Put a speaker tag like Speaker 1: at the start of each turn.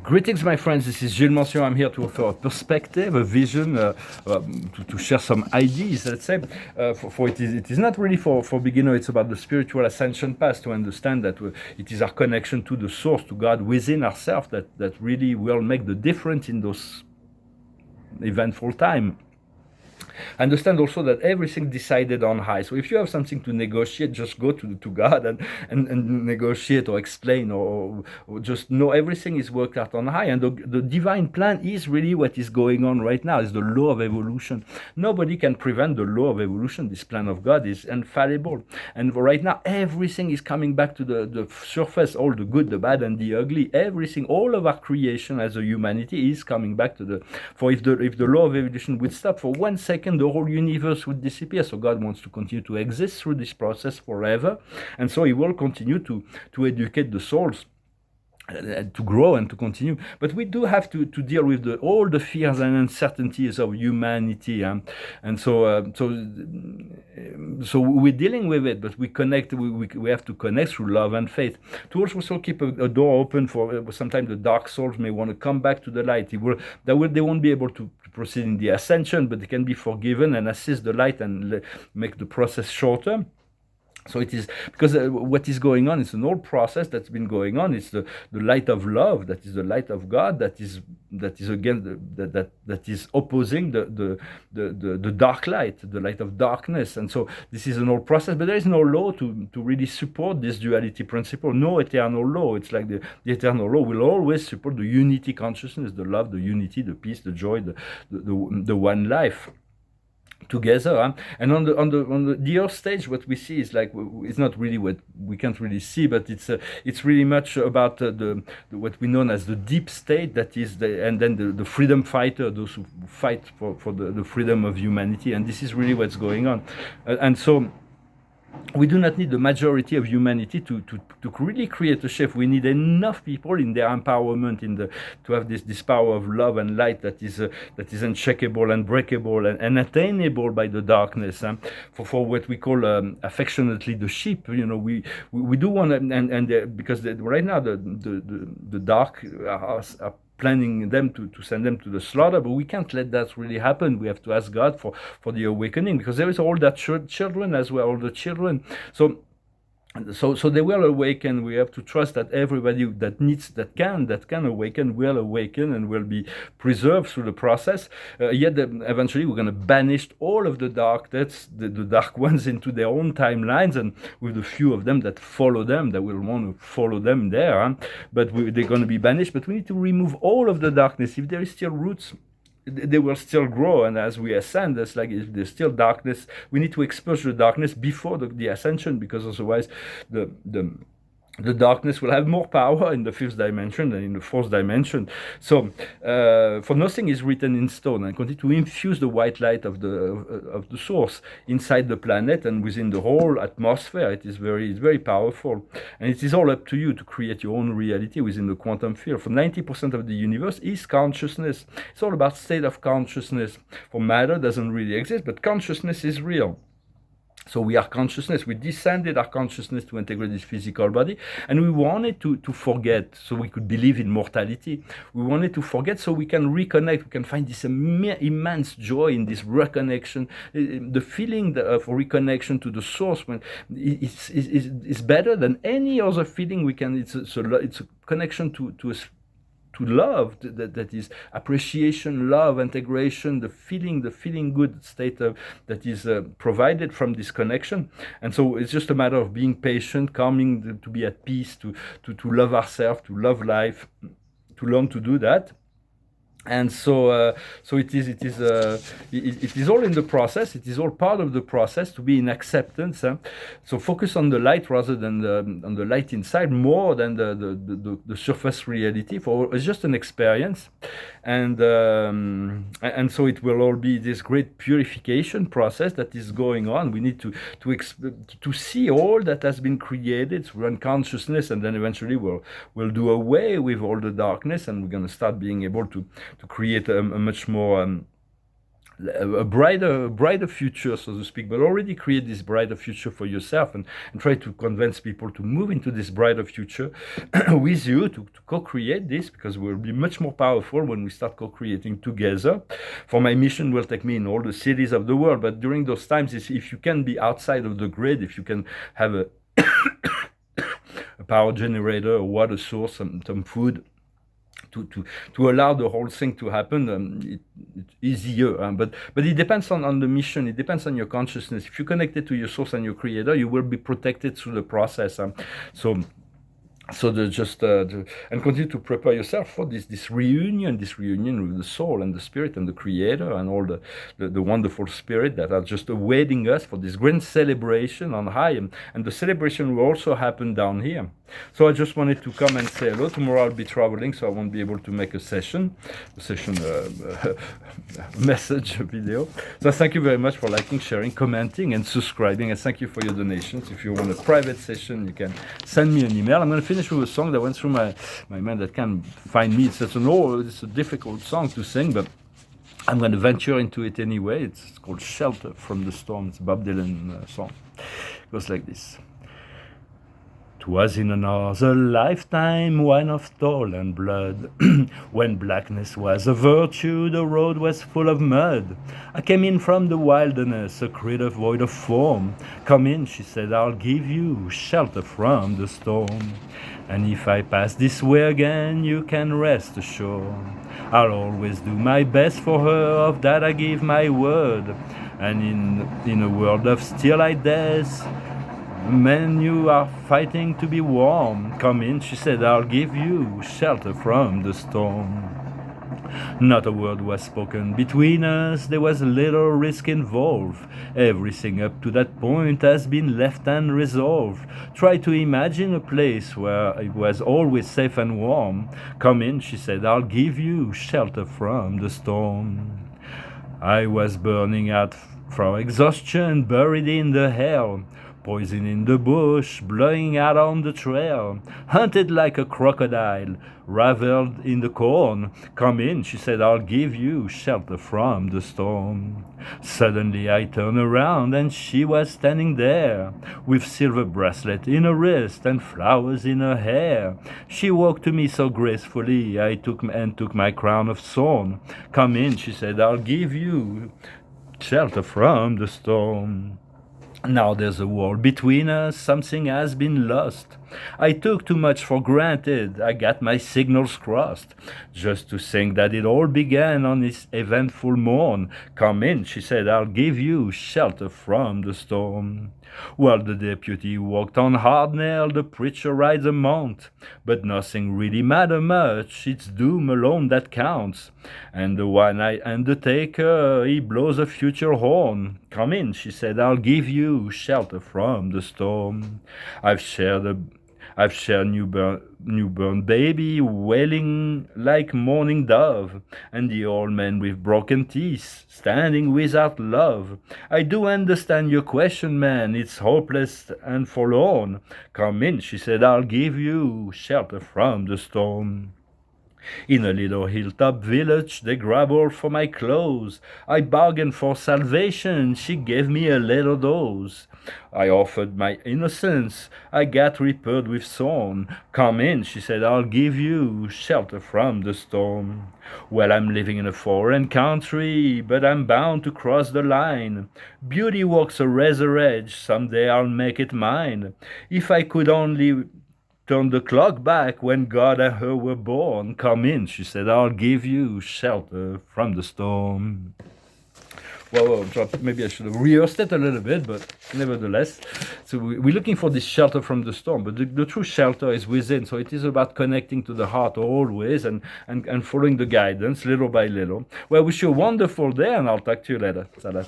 Speaker 1: Greetings, my friends. This is Gilles Mention. I'm here to offer a perspective, a vision, to share some ideas. Let's say, for it is not really for beginner. It's about the spiritual ascension path, to understand that it is our connection to the source, to God within ourselves, that really will make the difference in those eventful time. Understand also that everything decided on high. So if you have something to negotiate, just go to God and negotiate or explain, or just know everything is worked out on high. And the divine plan is really what is going on right now. Is the law of evolution. Nobody can prevent the law of evolution. This plan of God is infallible. And right now, everything is coming back to the surface. All the good, the bad, and the ugly. Everything, all of our creation as a humanity is coming back to the. For if the law of evolution would stop for 1 second, the whole universe would disappear. So God wants to continue to exist through this process forever, and so He will continue to educate the souls, to grow and to continue. But we do have to deal with all the fears and uncertainties of humanity, and so we're dealing with it. But we connect. We have to connect through love and faith. To also keep a door open for sometimes the dark souls may want to come back to the light. They won't be able to proceed in the ascension, but they can be forgiven and assist the light and make the process shorter. So it is because what is going on is an old process that's been going on. It's the light of love, that is the light of God, that is again that is opposing the dark light, the light of darkness. And so this is an old process, but there is no law to really support this duality principle. No eternal law. It's like the eternal law will always support the unity consciousness, the love, the unity, the peace, the joy, the one life together. And on the earth stage, what we see is like, it's not really what we can't really see, but it's really much about the what we know as the deep state, that is and then the freedom fighter, those who fight for the freedom of humanity. And this is really what's going on. And so we do not need the majority of humanity to really create a shift. We need enough people in their empowerment, to have this power of love and light that is unshakable, unbreakable, and attainable by the darkness. For what we call affectionately the sheep. We do want to, because right now the dark are planning them to send them to the slaughter, but we can't let that really happen. We have to ask God for the awakening, because there is all that children as well, all the children. So they will awaken. We have to trust that everybody that can awaken will awaken and will be preserved through the process. Yet eventually we're going to banish all of the dark, the dark ones, into their own timelines, and with a few of them that follow them, that will want to follow them there. But they're going to be banished. But we need to remove all of the darkness. If there is still roots, they will still grow, and as we ascend, it's like if there's still darkness, we need to expose the darkness before the ascension, because otherwise the darkness will have more power in the fifth dimension than in the fourth dimension. So, for nothing is written in stone, and continue to infuse the white light of the source inside the planet and within the whole atmosphere. It's very powerful, and it is all up to you to create your own reality within the quantum field. For 90% of the universe is consciousness. It's all about state of consciousness. For matter doesn't really exist, but consciousness is real. So we are consciousness. We descended our consciousness to integrate this physical body, and we wanted to forget, so we could believe in mortality. We wanted to forget so we can reconnect. We can find this immense joy in this reconnection. The feeling of reconnection to the source is better than any other feeling we can. It's a connection to love, that is appreciation, love, integration, the feeling good state that is provided from this connection. And so it's just a matter of being patient, calming, to be at peace, to love ourselves, to love life, to learn to do that. And so it is all in the process. It is all part of the process to be in acceptance. So focus on the light rather than on the light inside, more than the surface reality. For it's just an experience, and so it will all be this great purification process that is going on. We need to see all that has been created through unconsciousness, and then eventually we'll do away with all the darkness, and we're going to start being able to create a much more a brighter future, so to speak, but already create this brighter future for yourself, and try to convince people to move into this brighter future with you, to co-create this, because we'll be much more powerful when we start co-creating together. For my mission will take me in all the cities of the world, but during those times, if you can be outside of the grid, if you can have a power generator, a water source, some food, to allow the whole thing to happen, it's easier. But it depends on the mission. It depends on your consciousness. If you're connected to your source and your creator, you will be protected through the process. So and continue to prepare yourself for this reunion with the soul and the spirit and the creator and all the wonderful spirit that are just awaiting us for this grand celebration on high, and the celebration will also happen down here. So I just wanted to come and say hello. Tomorrow I'll be traveling, so I won't be able to make a message video. So thank you very much for liking, sharing, commenting, and subscribing, and thank you for your donations. If you want a private session, you can send me an email. I'm going to finish with a song that went through my mind that can find me. It's a difficult song to sing, but I'm going to venture into it anyway. It's called Shelter from the Storm. It's a Bob Dylan song. It goes like this. 'Twas in another lifetime, one of toil and blood, when blackness was a virtue, the road was full of mud. I came in from the wilderness, a creature void of form. Come in, she said, I'll give you shelter from the storm. And if I pass this way again, you can rest assured. I'll always do my best for her, of that I give my word. And in a world of steelite death, men, you are fighting to be warm. Come in, she said, I'll give you shelter from the storm. Not a word was spoken between us, there was little risk involved. Everything up to that point has been left unresolved. Try to imagine a place where it was always safe and warm. Come in, she said, I'll give you shelter from the storm. I was burning out from exhaustion, buried in the hell. Poison in the bush, blowing out on the trail, hunted like a crocodile, raveled in the corn. Come in, she said, I'll give you shelter from the storm. Suddenly I turned around and she was standing there, with silver bracelet in her wrist and flowers in her hair. She walked to me so gracefully, I took my crown of thorn. Come in, she said, I'll give you shelter from the storm. Now there's a wall between us, something has been lost. I took too much for granted, I got my signals crossed. Just to think that it all began on this eventful morn. Come in, she said, I'll give you shelter from the storm. Well, the deputy walked on hard-nailed, the preacher rides a mount. But nothing really matter much, it's doom alone that counts. And the one-eyed undertaker, he blows a future horn. Come in, she said, I'll give you shelter from the storm. I've shared newborn baby wailing like morning dove, and the old man with broken teeth standing without love. I do understand your question, man, it's hopeless and forlorn. Come in, she said, I'll give you shelter from the storm. In a little hilltop village, they grabbled for my clothes. I bargained for salvation, she gave me a little dose. I offered my innocence, I got repaired with thorn. Come in, she said, I'll give you shelter from the storm. Well, I'm living in a foreign country, but I'm bound to cross the line. Beauty walks a razor edge, someday I'll make it mine. If I could only turn the clock back when God and her were born. Come in, she said, I'll give you shelter from the storm. Well, maybe I should have rehearsed it a little bit, but nevertheless. So we're looking for this shelter from the storm, but the true shelter is within. So it is about connecting to the heart always and following the guidance little by little. Well, I wish you a wonderful day, and I'll talk to you later. Salat.